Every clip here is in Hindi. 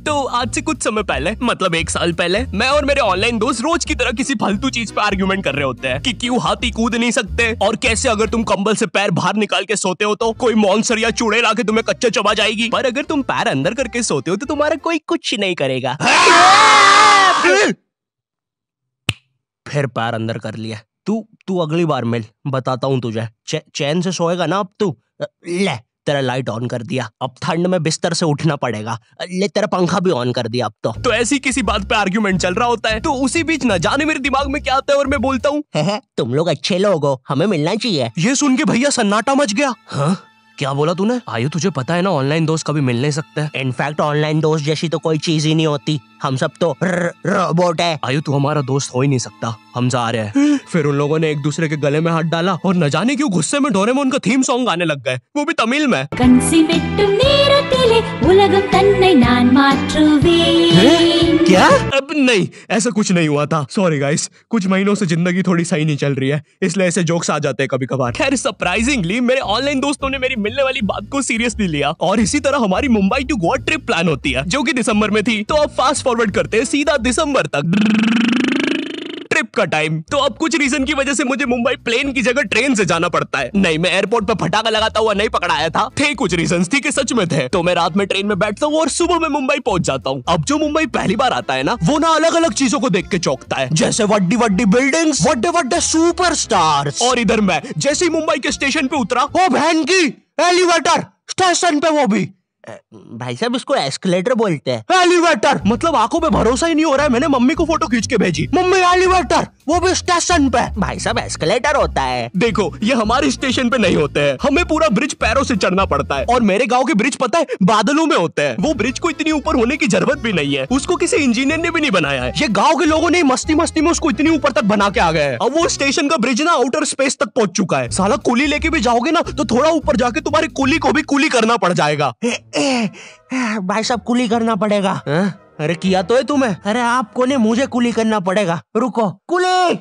तो आज से कुछ समय पहले, मतलब 1 साल पहले, मैं और मेरे ऑनलाइन दोस्त रोज की तरह किसी फालतू चीज पे आर्ग्यूमेंट कर रहे होते हैं कि क्यों हाथी कूद नहीं सकते, और कैसे अगर तुम कंबल से पैर बाहर निकाल के सोते हो तो कोई मॉन्स्टर या चूड़ैल आके तुम्हें कच्चा चबा जाएगी, पर अगर तुम पैर अंदर करके सोते हो तो तुम्हारा कोई कुछ नहीं करेगा। फिर पैर अंदर कर लिया। तू अगली बार मिल, बताता हूँ तुझे। चैन से सोएगा ना अब तू। ले तेरा लाइट ऑन कर दिया, अब ठंड में बिस्तर से उठना पड़ेगा। ले तेरा पंखा भी ऑन कर दिया अब तो ऐसी किसी बात पे आर्ग्यूमेंट चल रहा होता है, तो उसी बीच न जाने मेरे दिमाग में क्या आता है और मैं बोलता हूँ, तुम लोग अच्छे लोग हो, हमें मिलना चाहिए। ये सुन के भैया सन्नाटा मच गया। हाँ क्या बोला तूने? आयु तुझे पता है ना ऑनलाइन दोस्त कभी मिल नहीं सकते। इनफैक्ट ऑनलाइन दोस्त जैसी तो कोई चीज ही नहीं होती, हम सब तो रोबोट है। आयु तू हमारा दोस्त हो ही नहीं सकता, हम जा रहे हैं। फिर उन लोगों ने एक दूसरे के गले में हाथ डाला और न जाने क्यों गुस्से में डोरेमोन का थीम सॉन्ग गाने लग गए, वो भी तमिल में। क्या? अब नहीं, ऐसा कुछ नहीं हुआ था। सॉरी गाइस, कुछ महीनों से जिंदगी थोड़ी सही नहीं चल रही है, इसलिए ऐसे जोक्स आ जाते हैं कभी कभार। खैर सरप्राइजिंगली मेरे ऑनलाइन दोस्तों ने मेरी मिलने वाली बात को सीरियसली लिया और इसी तरह हमारी Mumbai to Goa trip plan होती है, जो कि दिसंबर में थी। तो अब फास्ट फॉरवर्ड करते हैं सीधा दिसंबर तक ट्रिप का टाइम। तो अब कुछ रीजन की वजह से मुझे मुंबई प्लेन की जगह ट्रेन से जाना पड़ता है। नहीं, मैं एयरपोर्ट पे फटाका लगाता हुआ नहीं पकड़ाया था, थे कुछ रीजंस, थी कि सच में थे। तो मैं रात में ट्रेन में बैठता हूँ और सुबह में मुंबई पहुंच जाता हूँ। अब जो मुंबई पहली बार आता है ना, वो ना अलग अलग चीजों को देख के चौंकता है, जैसे वड्डी वड्डी बिल्डिंग्स, वड्डे वड्डे सुपरस्टार्स। और इधर मैं जैसे ही मुंबई के स्टेशन पे उतरा, ओ बहन की एलिवेटर स्टेशन पे, वो भी भाई साहब इसको एस्केलेटर बोलते हैं। एलिवेटर मतलब आंखों पे भरोसा ही नहीं हो रहा है। मैंने मम्मी को फोटो खींच के भेजी, मम्मी एलिवेटर, वो भी स्टेशन पे। भाई साहब एस्केलेटर होता है। देखो ये हमारे स्टेशन पे नहीं होते हैं, हमें पूरा ब्रिज पैरों से चढ़ना पड़ता है। और मेरे गांव के ब्रिज पता है बादलों में होते हैं। वो ब्रिज को इतनी ऊपर होने की जरूरत भी नहीं है, उसको किसी इंजीनियर ने भी नहीं बनाया है। ये गाँव के लोगों ने मस्ती मस्ती में उसको इतनी ऊपर तक बना के आ गए हैं। अब वो स्टेशन का ब्रिज ना आउटर स्पेस तक पहुंच चुका है। साला कुली लेके भी जाओगे ना तो थोड़ा ऊपर जाके तुम्हारी कुली को भी कुली करना पड़ जाएगा। भाई साहब कुली करना पड़ेगा। अरे किया तो है तुम्हें। अरे आपको नहीं, मुझे कुली करना पड़ेगा। रुको, कुली।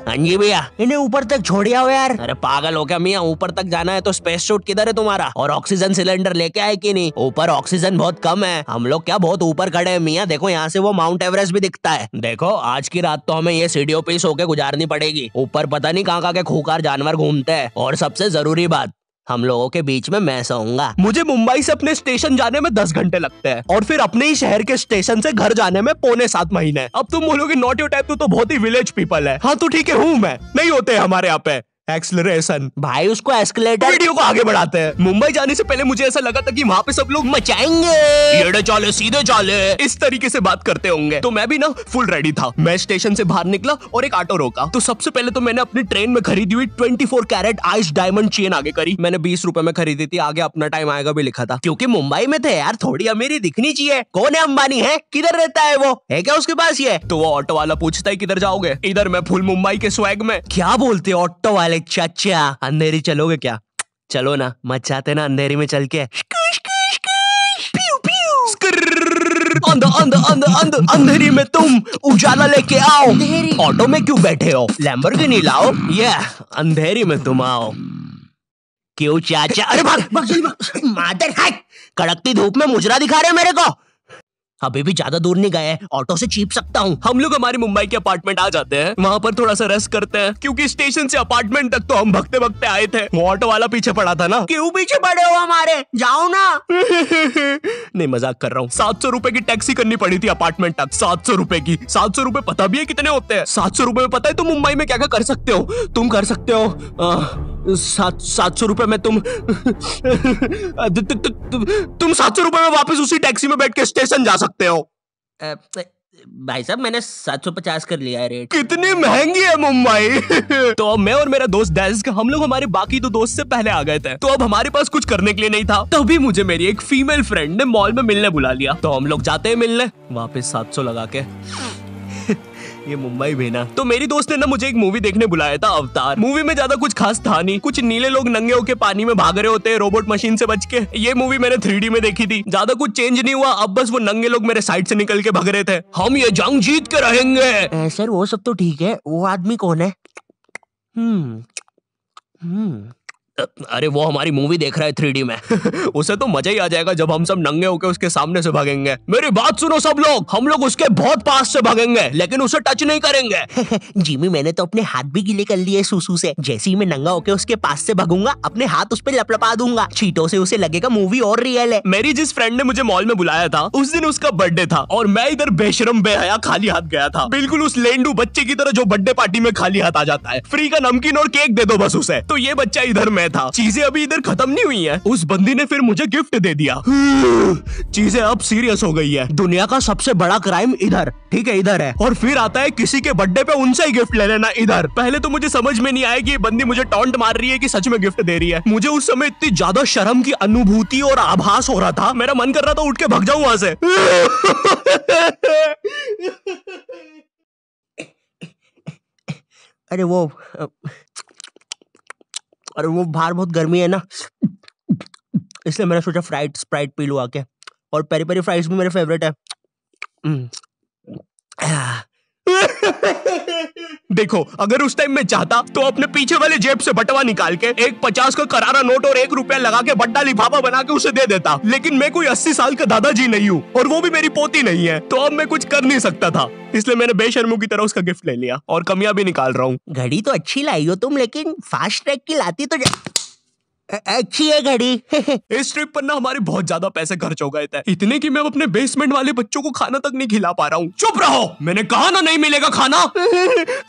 हाँ जी भैया, इन्हें ऊपर तक छोड़िया हो यार। अरे पागल हो क्या मियाँ, ऊपर तक जाना है तो स्पेस सूट किधर है तुम्हारा? और ऑक्सीजन सिलेंडर लेके आए कि नहीं? ऊपर ऑक्सीजन बहुत कम है, हम लोग क्या बहुत ऊपर खड़े हैं मियाँ। देखो यहाँ से वो माउंट एवरेस्ट भी दिखता है। देखो आज की रात तो हमें ये सीढ़ियों पे सो के गुजारनी पड़ेगी। ऊपर पता नहीं कहाँ के खूंखार जानवर घूमते हैं। और सबसे जरूरी बात, हम लोगों के बीच में मैं सोऊंगा। मुझे मुंबई से अपने स्टेशन जाने में 10 घंटे लगते हैं और फिर अपने ही शहर के स्टेशन से घर जाने में 6.25 महीने। अब तुम बोलोगे नॉट योर टाइप, तो बहुत ही विलेज पीपल है। हाँ तो ठीक है, हूँ मैं, नहीं होते हमारे यहाँ पे एक्सेलरेशन। भाई उसको एस्केलेटर। वीडियो को आगे बढ़ाते हैं। मुंबई जाने से पहले मुझे ऐसा लगा था कि वहाँ पे सब लोग मचाएंगे, येड़े चाले सीधे चाले, इस तरीके से बात करते होंगे। तो मैं भी ना फुल रेडी था। मैं स्टेशन से बाहर निकला और एक ऑटो रोका। तो सबसे पहले तो मैंने अपनी ट्रेन में खरीदी हुई 24 कैरेट आइस डायमंड चेन आगे करी। मैंने 20 रुपए में खरीदी थी, आगे अपना टाइम आएगा भी लिखा था, क्योंकि मुंबई में थे यार, थोड़ी अमीरी दिखनी चाहिए। कौन है अंबानी? है किधर रहता है वो, है क्या उसके पास ये? तो वो ऑटो वाला पूछता है किधर जाओगे? इधर मैं फुल मुंबई के स्वैग में। क्या बोलते ऑटो वाले? चाचा अंधेरी चलोगे क्या? चलो ना, मचाते ना अंधेरी में चल के। अंधेरी में तुम उजाला लेके आओ। ऑटो में क्यों बैठे हो? लैम्बोर्गिनी लाओ। ये अंधेरी में तुम आओ। क्यों चाचा? अरे भाग मादर है, कड़कती धूप में मुजरा दिखा रहे मेरे को। अभी भी ज्यादा दूर नहीं गए, ऑटो से चीप सकता हूँ। हम लोग हमारी मुंबई के अपार्टमेंट आ जाते हैं, वहाँ पर थोड़ा सा रेस्ट करते हैं, क्योंकि स्टेशन से अपार्टमेंट तक तो हम भगते भगते आए थे। वो ऑटो वाला पीछे पड़ा था ना। क्यों पीछे पड़े हो हमारे? जाओ ना। नहीं मजाक कर रहा हूँ। 700 रुपए की टैक्सी करनी पड़ी थी अपार्टमेंट तक। 700 रुपए की। 700 रुपए पता भी है कितने होते हैं? 700 रुपए में पता है तुम मुंबई में क्या क्या कर सकते हो? तुम कर सकते हो 700 रुपए में तुम 700 रुपए में वापस उसी टैक्सी में बैठ के स्टेशन जा सकते हो। भाई साहब मैंने 750 कर लिया है रेट। कितनी महंगी है मुंबई। तो अब मैं और मेरा दोस्त डेस्क, हम लोग हमारे बाकी 2 दोस्त से पहले आ गए थे। तो अब हमारे पास कुछ करने के लिए नहीं था, तभी मुझे मेरी एक फीमेल फ्रेंड ने मॉल में मिलने बुला लिया। तो हम लोग जाते हैं मिलने, वापस 700 लगा के। ये मुंबई भी ना। तो मेरी दोस्त ने ना मुझे एक मूवी देखने बुलाया था, अवतार। मूवी में ज्यादा कुछ खास था नहीं, कुछ नीले लोग नंगे होके पानी में भाग रहे होते हैं रोबोट मशीन से बच के। ये मूवी मैंने 3D में देखी थी, ज्यादा कुछ चेंज नहीं हुआ। अब बस वो नंगे लोग मेरे साइड से निकल के भाग रहे थे। हम ये जंग जीत के रहेंगे। सर वो सब तो ठीक है, वो आदमी कौन है? अरे वो हमारी मूवी देख रहा है 3D में। उसे तो मजा ही आ जाएगा जब हम सब नंगे होकर उसके सामने से भागेंगे। मेरी बात सुनो सब लोग, हम लोग उसके बहुत पास से भागेंगे लेकिन उसे टच नहीं करेंगे। जिमी मैंने तो अपने हाथ भी गीले कर लिए सुसु से। जैसे ही मैं नंगा होकर उसके पास से भागूंगा अपने हाथ उस पर लपलपा दूंगा। चीटों से उसे लगेगा मूवी और रियल है। मेरी जिस फ्रेंड ने मुझे मॉल में बुलाया था उस दिन उसका बर्थडे था और मैं इधर बेशरम बेहया खाली हाथ गया था, बिल्कुल उस लेंडू बच्चे की तरह जो बर्थडे पार्टी में खाली हाथ आ जाता है। फ्री का नमकीन और केक दे दो बस उसे। तो ये बच्चा इधर मैं था। चीजें अभी इधर खत्म नहीं हुई है। उस बंदी ने फिर मुझे गिफ्ट दे दिया। चीजें अब सीरियस हो गई है। दुनिया का सबसे बड़ा क्राइम इधर, ठीक है इधर है, और फिर आता है किसी के बर्थडे पे उनसे ही गिफ्ट ले लेना इधर। पहले तो मुझे समझ में नहीं आया कि ये बंदी मुझे टॉन्ट मार रही है कि सच में गिफ्ट दे रही है। मुझे उस समय इतनी ज्यादा शर्म की अनुभूति और आभास हो रहा था, मेरा मन कर रहा था उठ के भाग जाऊं वहां से। अरे वो बाहर बहुत गर्मी है ना, इसलिए मैंने सोचा स्प्राइट पी लूं आके। और पेरी पेरी फ्राइज भी मेरे फेवरेट है। देखो अगर उस टाइम में चाहता तो अपने पीछे वाले जेब से बटवा निकाल के एक 50 का करारा नोट और 1 रुपया लगा के बड्डा लिफाफा बना के उसे दे देता, लेकिन मैं कोई 80 साल का दादाजी नहीं हूँ और वो भी मेरी पोती नहीं है, तो अब मैं कुछ कर नहीं सकता था। इसलिए मैंने बेशर्मों की तरह उसका गिफ्ट ले लिया और कमियां भी निकाल रहा हूँ। घड़ी तो अच्छी लाई हो तुम, लेकिन फास्ट ट्रैक की लाती तो अच्छी है घड़ी। इस ट्रिप पर ना हमारे बहुत ज्यादा पैसे खर्च हो गए थे, इतने कि मैं अपने बेसमेंट वाले बच्चों को खाना तक नहीं खिला पा रहा हूँ। चुप रहो, मैंने कहा ना नहीं मिलेगा खाना।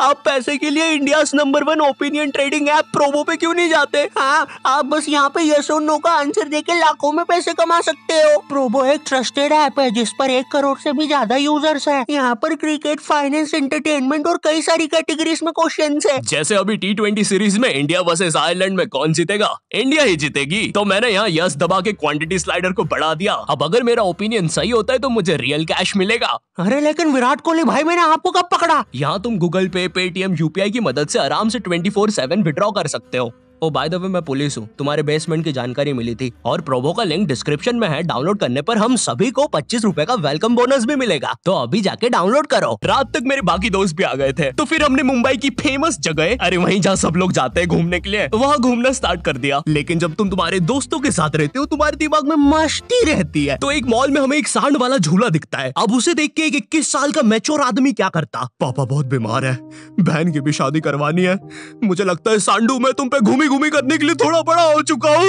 आप पैसे के लिए India number 1 opinion trading app Probo पे क्यों नहीं जाते? हाँ, आप बस यहाँ पे यस और नो का आंसर देके लाखों में पैसे कमा सकते हो। प्रोबो एक ट्रस्टेड ऐप है जिस पर 1 करोड़ से भी ज्यादा यूजर्स हैं। यहाँ पर क्रिकेट, फाइनेंस, एंटरटेनमेंट और कई सारी कैटेगरीज में क्वेश्चंस है। जैसे अभी T20 सीरीज में इंडिया वर्सेस आयरलैंड में कौन जीतेगा? इंडिया ही जीतेगी। तो मैंने यहाँ यस दबा के क्वांटिटी स्लाइडर को बढ़ा दिया। अब अगर मेरा ओपिनियन सही होता है तो मुझे रियल कैश मिलेगा। अरे लेकिन विराट कोहली भाई, मैंने आपको कब पकड़ा? यहाँ तुम गूगल पे, पेटीएम, यूपीआई की मदद से आराम से 24/7 विड्रॉ कर सकते हो। ओ बाय द वे मैं पुलिस हूँ, तुम्हारे बेसमेंट की जानकारी मिली थी और प्रोबो का लिंक डिस्क्रिप्शन में है। डाउनलोड करने पर हम सभी को 25 रुपए का वेलकम बोनस भी मिलेगा, तो अभी जाके डाउनलोड करो। रात तक मेरे बाकी दोस्त भी आ गए थे, तो फिर हमने मुंबई की फेमस जगह, अरे वहीं जहाँ सब लोग जाते हैं घूमने के लिए, वहाँ घूमना स्टार्ट कर दिया। लेकिन जब तुम तुम्हारे दोस्तों के साथ रहते हो तुम्हारे दिमाग में मस्ती रहती है। तो एक मॉल में हमें एक सांड वाला झूला दिखता है। अब उसे देख के एक 21 साल का मैच्योर आदमी क्या करता? पापा बहुत बीमार है, बहन की भी शादी करवानी है, मुझे लगता है सांडू मैं तुम पे घूमी घूमी करने के लिए थोड़ा बड़ा हो चुका हूँ।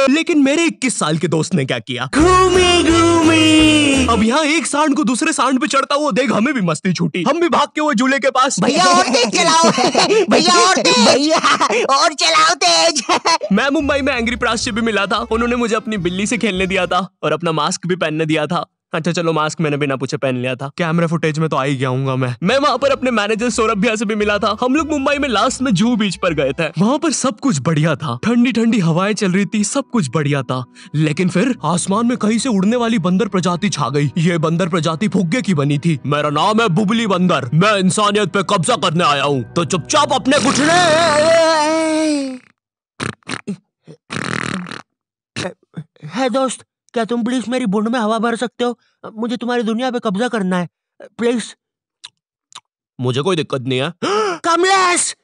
लेकिन मेरे 21 साल के दोस्त ने क्या किया? घूमी घूमी। अब यहाँ एक सांड को दूसरे सांड पे चढ़ता हुआ देख हमें भी मस्ती छूटी। हम भी भाग के वो झूले के पास, भैया और तेज चलाओ, भैया और तेज, भैया और चलाओ तेज। मैं मुंबई में एंग्री प्रास से भी मिला था। उन्होंने मुझे अपनी बिल्ली से खेलने दिया था और अपना मास्क भी पहनने दिया था। अच्छा चलो मास्क मैंने बिना पूछे पहन लिया था, कैमरा फुटेज में तो आ ही गया हूँ मैं वहाँ पर अपने मैनेजर सौरभ भैया से भी मिला था। हम लोग मुंबई में लास्ट में जुहू बीच पर गए थे। वहाँ पर सब कुछ बढ़िया था, ठंडी ठंडी हवाएं चल रही थी, सब कुछ बढ़िया था। लेकिन फिर आसमान में कहीं से उड़ने वाली बंदर प्रजाति छा गई। ये बंदर प्रजाति फुग्गे की बनी थी। मेरा नाम है बुबली बंदर, मैं इंसानियत पे कब्जा करने आया हूँ, तो चुपचाप अपने घुटने। है दोस्त, क्या तुम प्लीज मेरी बुंड में हवा भर सकते हो? मुझे तुम्हारी दुनिया पे कब्जा करना है प्लीज। मुझे कोई दिक्कत नहीं है। कमलेश,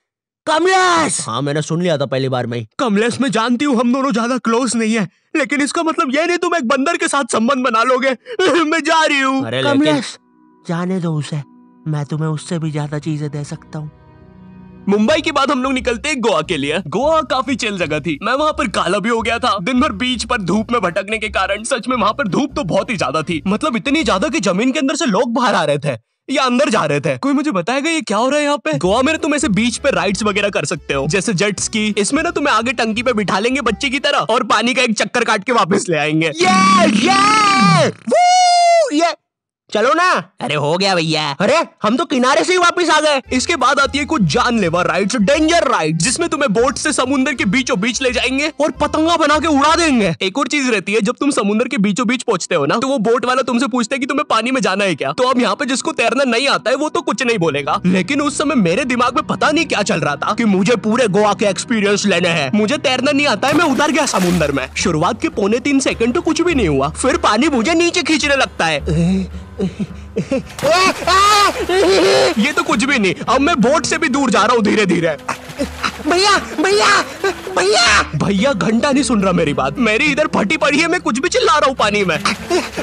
कमलेश। हाँ मैंने सुन लिया था पहली बार में। कमलेश मैं जानती हूँ हम दोनों ज्यादा क्लोज नहीं है, लेकिन इसका मतलब ये नहीं तुम एक बंदर के साथ संबंध बना लोगे। मैं जा रही हूँ। कमलेश जाने दो उसे, मैं तुम्हें उससे भी ज्यादा चीजें दे सकता हूँ। मुंबई के बाद हम लोग निकलते हैं गोवा के लिए। गोवा काफी चिल जगह थी। मैं वहाँ पर काला भी हो गया था दिन भर बीच पर धूप में भटकने के कारण। सच में वहाँ पर धूप तो बहुत ही ज्यादा थी, मतलब इतनी ज्यादा कि जमीन के अंदर से लोग बाहर आ रहे थे या अंदर जा रहे थे। कोई मुझे बताएगा ये क्या हो रहा है यहाँ पे? गोवा में तुम ऐसे बीच पे राइड्स वगैरह कर सकते हो, जैसे जेट स्की। इसमें ना तुम्हें आगे टंकी पे बिठा लेंगे बच्चे की तरह और पानी का एक चक्कर काट के वापस ले आएंगे। ये चलो ना। अरे हो गया भैया, अरे हम तो किनारे से ही वापस आ गए। इसके बाद आती है कुछ जानलेवा राइड्स, डेंजर राइड, जिसमें तुम्हें बोट से समुद्र के बीचों बीच ले जाएंगे और पतंगा बना के उड़ा देंगे। एक और चीज रहती है, जब तुम समुद्र के बीचों बीच पहुंचते हो ना, तो वो बोट वाला तुमसे पूछता है कि तुम्हें पानी में जाना है क्या। तो अब यहाँ पे जिसको तैरना नहीं आता है वो तो कुछ नहीं बोलेगा, लेकिन उस समय मेरे दिमाग में पता नहीं क्या चल रहा था कि मुझे पूरे गोवा के एक्सपीरियंस लेने हैं। मुझे तैरना नहीं आता है, मैं उतर गया समुद्र में। शुरुआत के 3.25 सेकंड तो कुछ भी नहीं हुआ, फिर पानी मुझे नीचे खींचने लगता है। ये तो कुछ भी नहीं, अब मैं बोट से भी दूर जा रहा हूँ धीरे धीरे। भैया भैया भैया भैया घंटा नहीं सुन रहा मेरी बात, मेरी इधर फटी पड़ी है, मैं कुछ भी चिल्ला रहा हूँ पानी में।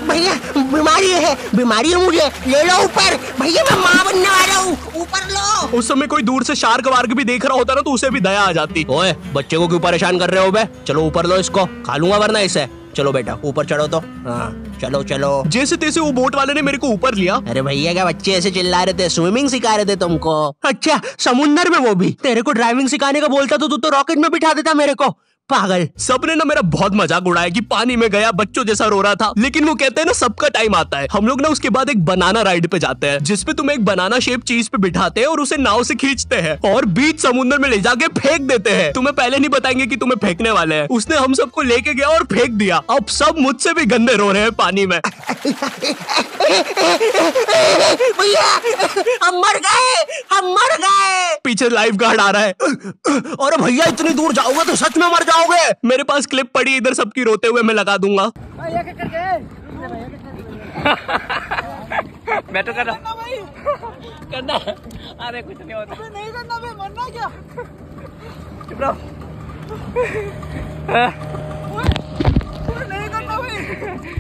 भैया बीमारी है मुझे, ले लो ऊपर। भैया मैं माँ बनने वाला हूँ, ऊपर लो। उस समय कोई दूर से शार्क वार्क भी देख रहा होता ना तो उसे भी दया आ जाती। ओए बच्चे को क्यों परेशान कर रहे हो बे? चलो ऊपर लो इसको, खा लूंगा वरना इसे। चलो बेटा ऊपर चढ़ो तो। हाँ चलो चलो। जैसे तैसे वो बोट वाले ने मेरे को ऊपर लिया। अरे भैया क्या बच्चे ऐसे चिल्ला रहे थे? स्विमिंग सिखा रहे थे तुमको? अच्छा समुंदर में वो भी? तेरे को ड्राइविंग सिखाने का बोलता तो तू तो रॉकेट में बिठा देता मेरे को, पागल। सबने ना मेरा बहुत मजाक उड़ाया कि पानी में गया बच्चों जैसा रो रहा था, लेकिन वो कहते हैं ना सबका टाइम आता है। हम लोग ना उसके बाद एक बनाना राइड पे जाते हैं जिसपे तुम्हें एक बनाना शेप चीज पे बिठाते हैं और उसे नाव से खींचते हैं और बीच समुद्र में ले जाके फेंक देते हैं। तुम्हें पहले नहीं बताएंगे कि तुम्हें फेंकने वाले हैं। उसने हम सबको लेके गया और फेंक दिया। अब सब मुझसे भी गंदे रो रहे हैं पानी में। भैया हम मर गए। पीछे लाइफ गार्ड आ रहा है। और भैया इतनी दूर जाओगे तो सच में मर जाओगे। मेरे पास क्लिप पड़ी इधर सबकी रोते हुए, मैं लगा दूंगा। मैं तो करना अरे कुछ नहीं होता, नहीं करना भाई, मरना क्या? चुप रहो। नहीं करना भाई।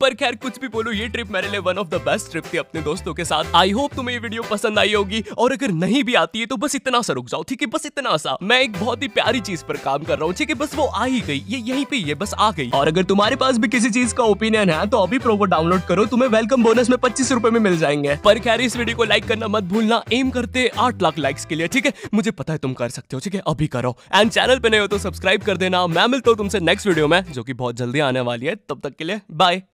पर खैर कुछ भी बोलो, ये ट्रिप मेरे लिए one of the best trip थी अपने दोस्तों के साथ। आई होप तुम्हें ये वीडियो पसंद आई होगी, और अगर नहीं भी आती है तो बस इतना सा रुक जाओ, ठीक है? बस इतना सा। मैं एक बहुत ही प्यारी चीज पर काम कर रहा हूँ, ठीक है? बस वो आ ही गई, ये यहीं पे ये बस आ गई। और अगर तुम्हारे पास भी किसी चीज का ओपिनियन है तो अभी प्रोबो डाउनलोड करो, तुम्हें वेलकम बोनस में 25 रुपए में मिल जाएंगे। पर खैर इस वीडियो को लाइक करना मत भूलना, एम करते 8 लाख लाइक्स के लिए, ठीक है? मुझे पता है तुम कर सकते हो, ठीक है? अभी करो। एंड चैनल पे नए हो तो सब्सक्राइब कर देना। मैं मिलता हूँ तुमसे नेक्स्ट वीडियो में जो कि बहुत जल्दी आने वाली है। तब तक के लिए बाय।